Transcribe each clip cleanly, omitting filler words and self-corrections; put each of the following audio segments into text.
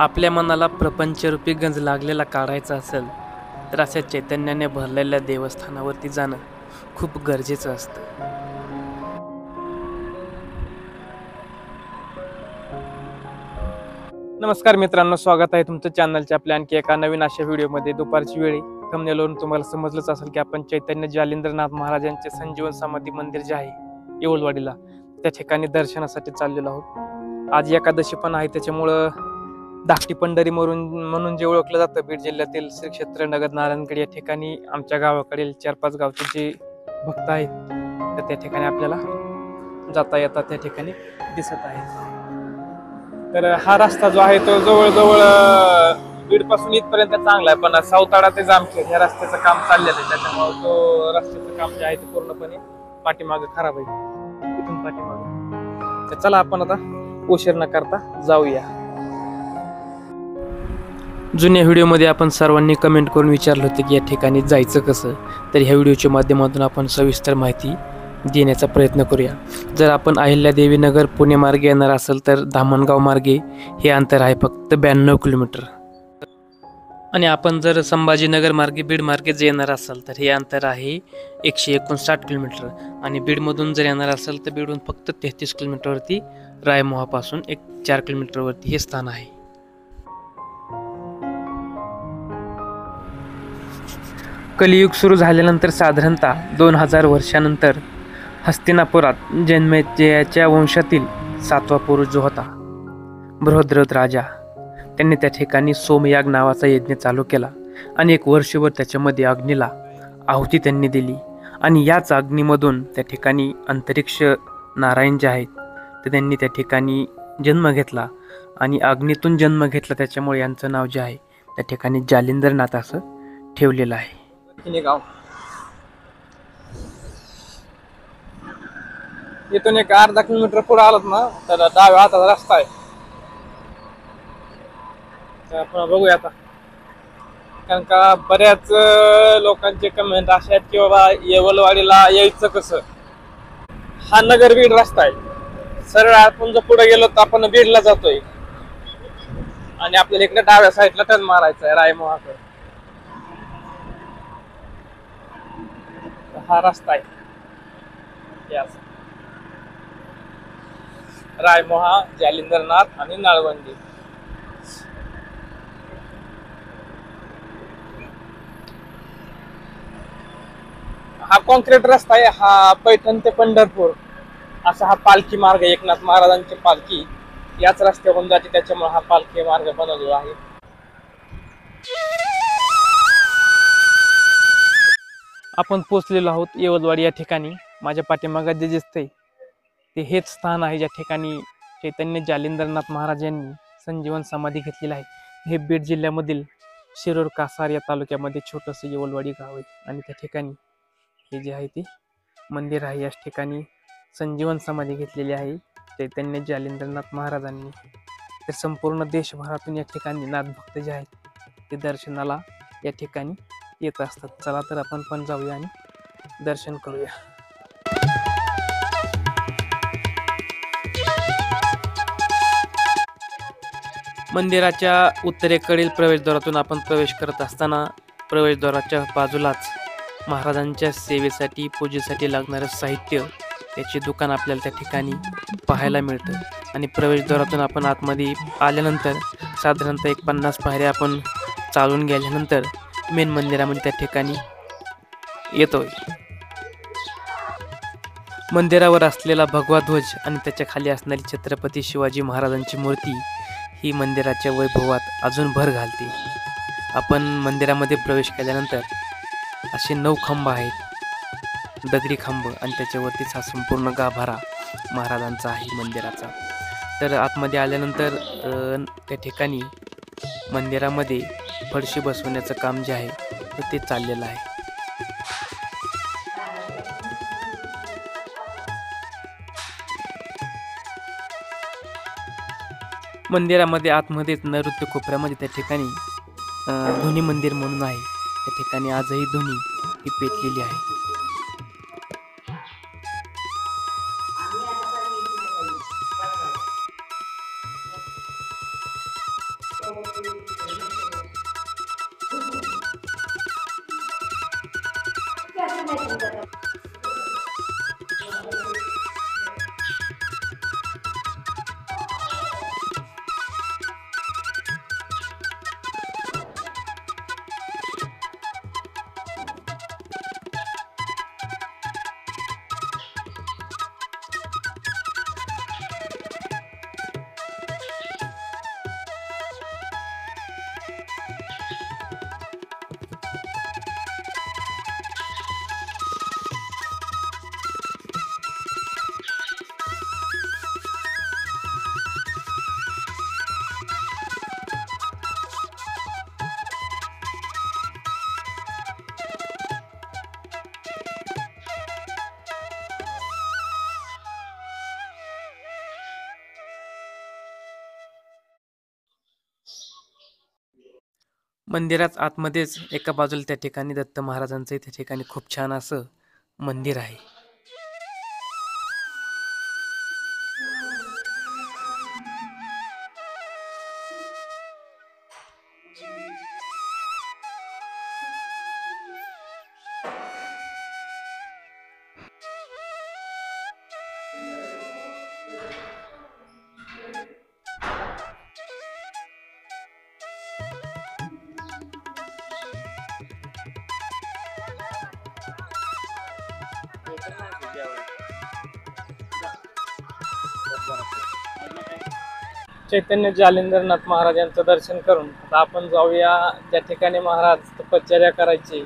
आपल्या मनाला प्रपंचरूपी गंज लागलेला काढायचा असेल तर अशा चैतन्याने भरलेल्या देवस्थानावरती जाणं खूप गरजेचं असतं. नमस्कार मित्रांनो, स्वागत आहे तुमचं चॅनलच्या आपल्या आणखी एका नवीन अशा व्हिडिओमध्ये. दुपारची वेळी थंबनेलवरून तुम्हाला समजलंच असेल की आपण चैतन्य जालिंद्रनाथ महाराजांचे संजीवन समाधी मंदिर जे आहे येऊलवाडीला, त्या ठिकाणी दर्शनासाठी चाललेलो आहोत. आज एकादशी पण आहे, त्याच्यामुळं धाकटी पंढरी म्हणून जे ओळखलं जातं बीड जिल्ह्यातील श्री क्षेत्र नगर नारायणगड या ठिकाणी आमच्या गावाकडील 4-5 गावचे जे भक्त आहेत तर त्या ठिकाणी आपल्याला जाता येता त्या ठिकाणी दिसत आहे. तर हा रस्ता जो आहे तो जवळजवळ बीड पासून इथपर्यंत चांगला आहे, पण सावताळा ते जामखेड या रस्त्याचं काम चाललेलं आहे, त्याच्यामुळे तो रस्त्याचं काम जे आहे ते पूर्णपणे पाठीमागे खराब आहे, इथून पाठीमागे. तर चला आपण आता उशीर न करता जाऊया. जुन्या व्हिडिओमध्ये आपण सर्वांनी कमेंट करून विचारलं होतं की या ठिकाणी जायचं कसं, तर ह्या व्हिडिओच्या माध्यमातून आपण सविस्तर माहिती देण्याचा प्रयत्न करूया. जर आपण अहिल्यादेवी नगर पुणे मार्गे येणार असेल तर धामणगाव मार्गे हे अंतर आहे फक्त 92 किलोमीटर, आणि आपण जर संभाजीनगर मार्गे बीड मार्गे जर येणार असाल तर हे अंतर आहे 159 किलोमीटर, आणि बीडमधून जर येणार असेल तर बीडहून फक्त 33 किलोमीटरवरती रायमोहापासून 4 किलोमीटरवरती हे स्थान आहे. कलियुग सुरू झाल्यानंतर साधारणतः 2000 वर्षानंतर हस्तिनापुरात जन्मेजयाच्या वंशातील 7वा पुरुष जो होता बृहद्रथ राजा, त्यांनी त्या ठिकाणी सोमयाग नावाचा यज्ञ चालू केला आणि 1 वर्षभर त्याच्यामध्ये अग्नीला आहुती त्यांनी दिली, आणि याच अग्नीमधून त्या ठिकाणी अंतरिक्ष नारायण जे आहेत तर त्यांनी त्या ठिकाणी जन्म घेतला, आणि अग्नीतून जन्म घेतला त्याच्यामुळे यांचं नाव जे आहे त्या ठिकाणी जालिंद्रनाथ असं ठेवलेलं आहे. गाव इथून 1-अर्धा किलोमीटर पुढे आलात ना तर डाव्या हाताचा रस्ता आहे. तर आपण बघूया आता, कारण का बऱ्याच लोकांचे कमेंट असे आहेत की बाबा येवलवाडीला यायचं कसं. हा नगर बीड रस्ता आहे, सरळ आपण जर पुढे गेलो तर आपण बीडला जातोय, आणि आपल्याला इकडे डाव्या साईडला टर्न मारायचा आहे रायमोहाकडे. हा रस्ता आहे रायमोहा, जालिंद्रनाथ आणि नळवंडी. हा कॉन्क्रीट रस्ता आहे. हा पैठण ते पंढरपूर असा हा पालखी मार्ग, एकनाथ महाराजांची पालखी याच रस्त्यावरून जाते, त्याच्यामुळे हा पालखी मार्ग बनवलेला आहे. आपण पोचलेलो आहोत येवलवाडी या ठिकाणी. माझ्या पाठीमागे जे दिसतंय ते हेच स्थान आहे ज्या ठिकाणी चैतन्य जालिंद्रनाथ महाराज यांनी संजीवन समाधी घेतलेली आहे. हे बीड जिल्ह्यामधील शिरूर कासार या तालुक्यामध्ये छोटंसं येवलवाडी गाव आहे, आणि त्या ठिकाणी हे जे आहे ते मंदिर आहे. याच ठिकाणी संजीवन समाधी घेतलेली आहे चैतन्य जालिंद्रनाथ महाराजांनी. तर संपूर्ण देशभरातून या ठिकाणी नाथभक्त जे आहेत ते दर्शनाला या ठिकाणी येत असतात. चला तर आपण पण जाऊया आणि दर्शन करूया. मंदिराच्या उत्तरेकडील प्रवेशद्वारातून आपण प्रवेश करत असताना प्रवेशद्वाराच्या बाजूलाच महाराजांच्या सेवेसाठी पूजेसाठी लागणारं साहित्य त्याचे दुकान आपल्याला त्या ठिकाणी पाहायला मिळतं, आणि प्रवेशद्वारातून आपण आतमध्ये आल्यानंतर साधारणतः 50 पायऱ्या आपण चालून गेल्यानंतर मेन मंदिरामध्ये त्या ठिकाणी येतोय. मंदिरावर असलेला भगवा ध्वज आणि त्याच्या खाली असणारी छत्रपती शिवाजी महाराजांची मूर्ती ही मंदिराच्या वैभवात अजून भर घालते. आपण मंदिरामध्ये प्रवेश केल्यानंतर असे 9 खांब आहेत, दगडी खांब, आणि त्याच्यावरतीच हा संपूर्ण गाभारा महाराजांचा आहे मंदिराचा. तर आतमध्ये आल्यानंतर त्या ठिकाणी मंदिरामध्ये फरशी बसवण्याचं काम जे आहे तर ते चाललेलं आहे. मंदिरामध्ये आतमध्येच नैऋत्य कोपऱ्यामध्ये त्या ठिकाणी धुनी मंदिर म्हणून आहे. त्या ठिकाणी आजही धुनी ही पेटलेली आहे. मंदिरात आतमध्येच एका बाजूला त्या ठिकाणी दत्त महाराजांचं त्या ठिकाणी खूप छान असं मंदिर आहे. चैतन्य जालिंदरनाथ महाराजांचं दर्शन करून आता आपण जाऊया ज्या ठिकाणी महाराज तपश्चर्या करायचे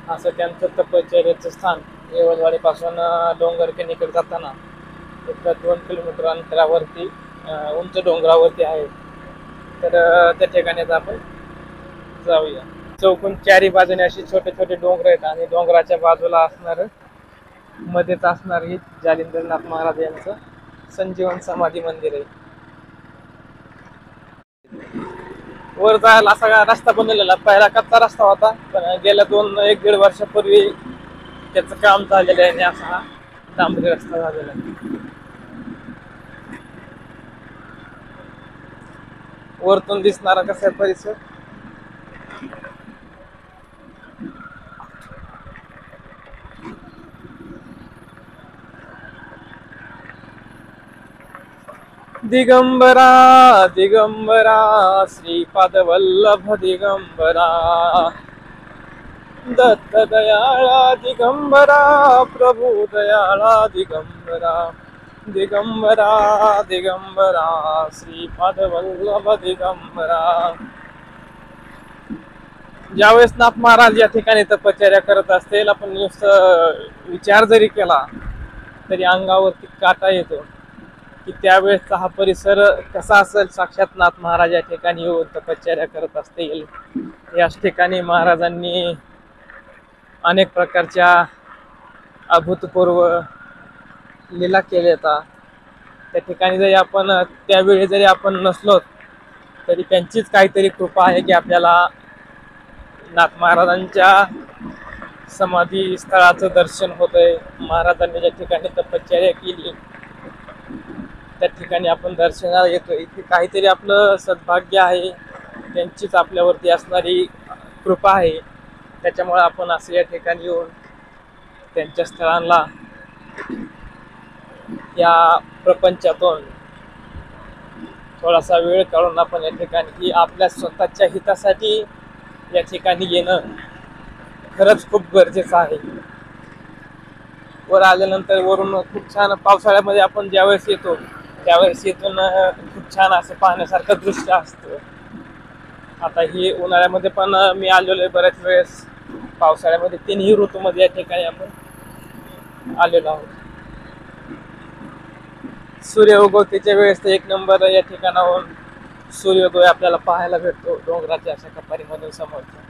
असं त्यांचं तपश्चर्याचं स्थान येवलवाडीपासून डोंगरकणीकडे जाताना एक 2 किलोमीटर अंतरावरती उंच डोंगरावरती आहे. तर त्या ठिकाणी आता आपण जाऊया. चौकून चारी बाजूने अशी छोटे छोटे डोंगर आहेत आणि डोंगराच्या बाजूला असणार मध्येच असणार हे जालिंदरनाथ महाराज यांचं संजीवन समाधी मंदिर आहे. वर जायला सगळा रस्ता बनवलेला, पहिला कच्चा रस्ता होता पण गेल्या 1-1.5 वर्षापूर्वी त्याचं काम झालेलं आहे आणि असा हा डांबरी रस्ता झालेला आहे. वरतून दिसणारा कसा परिसर दिगंबरा दिगंबरा श्रीपाद वल्लभ दिगंबरा दत्त दयाळा दिगंबरा प्रभू दयाळा दिगंबरा दिगंबरा दिगंबरा श्रीपाद वल्लभ दिगंबरा. ज्यावेळेस नाथ महाराज या ठिकाणी तपश्चर्या करत असतील आपण नुसतं विचार जरी केला तरी अंगावरती काटा येतो की त्यावेळेसचा हा परिसर कसा असेल. साक्षात नाथ महाराज या ठिकाणी येऊन तपश्चर्या करत असतील. याच ठिकाणी महाराजांनी अनेक प्रकारच्या अभूतपूर्व लीला केल्या. त्या ठिकाणी जरी आपण त्यावेळी जरी आपण नसलो तरी त्यांचीच काहीतरी कृपा आहे की आपल्याला नाथ महाराजांच्या समाधी स्थळाचं दर्शन होतंय. महाराजांनी ज्या ठिकाणी तपश्चर्या केली त्या ठिकाणी आपण दर्शनाला येतोय. इथे काहीतरी आपलं सद्भाग्य आहे, त्यांचीच आपल्यावरती असणारी कृपा आहे. त्याच्यामुळे आपण असं या ठिकाणी येऊन त्यांच्या स्थळांना या प्रपंचातून थोडासा वेळ काढून आपण या ठिकाणी आपल्या स्वतःच्या हितासाठी या ठिकाणी येणं खरंच खूप गरजेचं आहे. वर आल्यानंतर वरून खूप छान पावसाळ्यामध्ये आपण ज्यावेळेस येतो त्यावेळेस इथून खूप छान असं पाहण्यासारखं दृश्य असतं. आता ही उन्हाळ्यामध्ये पण मी आलेलो आहे बऱ्याच वेळेस, पावसाळ्यामध्ये 3ही ऋतूमध्ये या ठिकाणी आपण आलेलो आहोत. सूर्य उगवतेच्या वेळेस तर 1 नंबर या ठिकाणाहून सूर्योदय आपल्याला पाहायला भेटतो डोंगराच्या अशा कपारीमधून समोरच्या.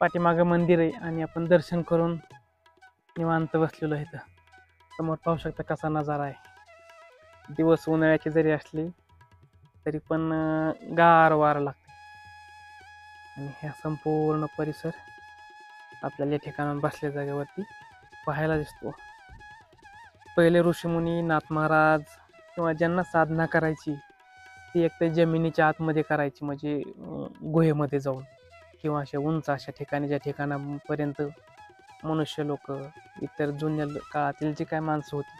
पाठीमागं मंदिर आहे आणि आपण दर्शन करून निवांत बसलेलो आहे. समोर पाहू शकता कसा नजारा आहे. दिवस उन्हाळ्याची जरी असली तरी पण गार वारा लागते आणि हा संपूर्ण परिसर आपल्याला या ठिकाणाहून बसल्या जागेवरती पाहायला दिसतो. पहिले ऋषीमुनी, नाथ महाराज किंवा ज्यांना साधना करायची ती एक तर जमिनीच्या आतमध्ये करायची, म्हणजे गुहेमध्ये जाऊन किंवा अशा उंच अशा ठिकाणी, ज्या ठिकाणापर्यंत मनुष्य लोक, इतर जुन्या काळातील जी काय माणसं होती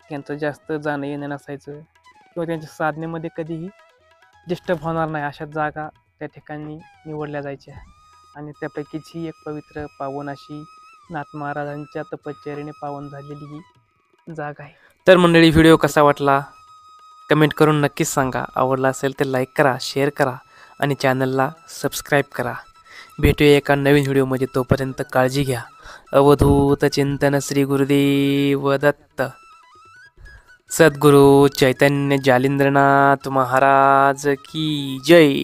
त्यांचं जास्त जाणं येणं नसायचं किंवा त्यांच्या साधनेमध्ये कधीही डिस्टर्ब होणार नाही, अशा जागा त्या ठिकाणी निवडल्या जायच्या. आणि त्यापैकीच ही एक पवित्र पावन अशी नाथ महाराजांच्या तपश्चर्येने पावन झालेली ही जागा आहे. तर मंडळी, व्हिडिओ कसा वाटला कमेंट करून नक्कीच सांगा. आवडला असेल तर लाईक करा, शेअर करा आणि चॅनलला सबस्क्राईब करा. भेटूया एका नवीन व्हिडिओमध्ये. तोपर्यंत काळजी घ्या. अवधूत चिंतन श्री गुरुदेव दत्त. सद्गुरु चैतन्य जालिंद्रनाथ महाराज की जय.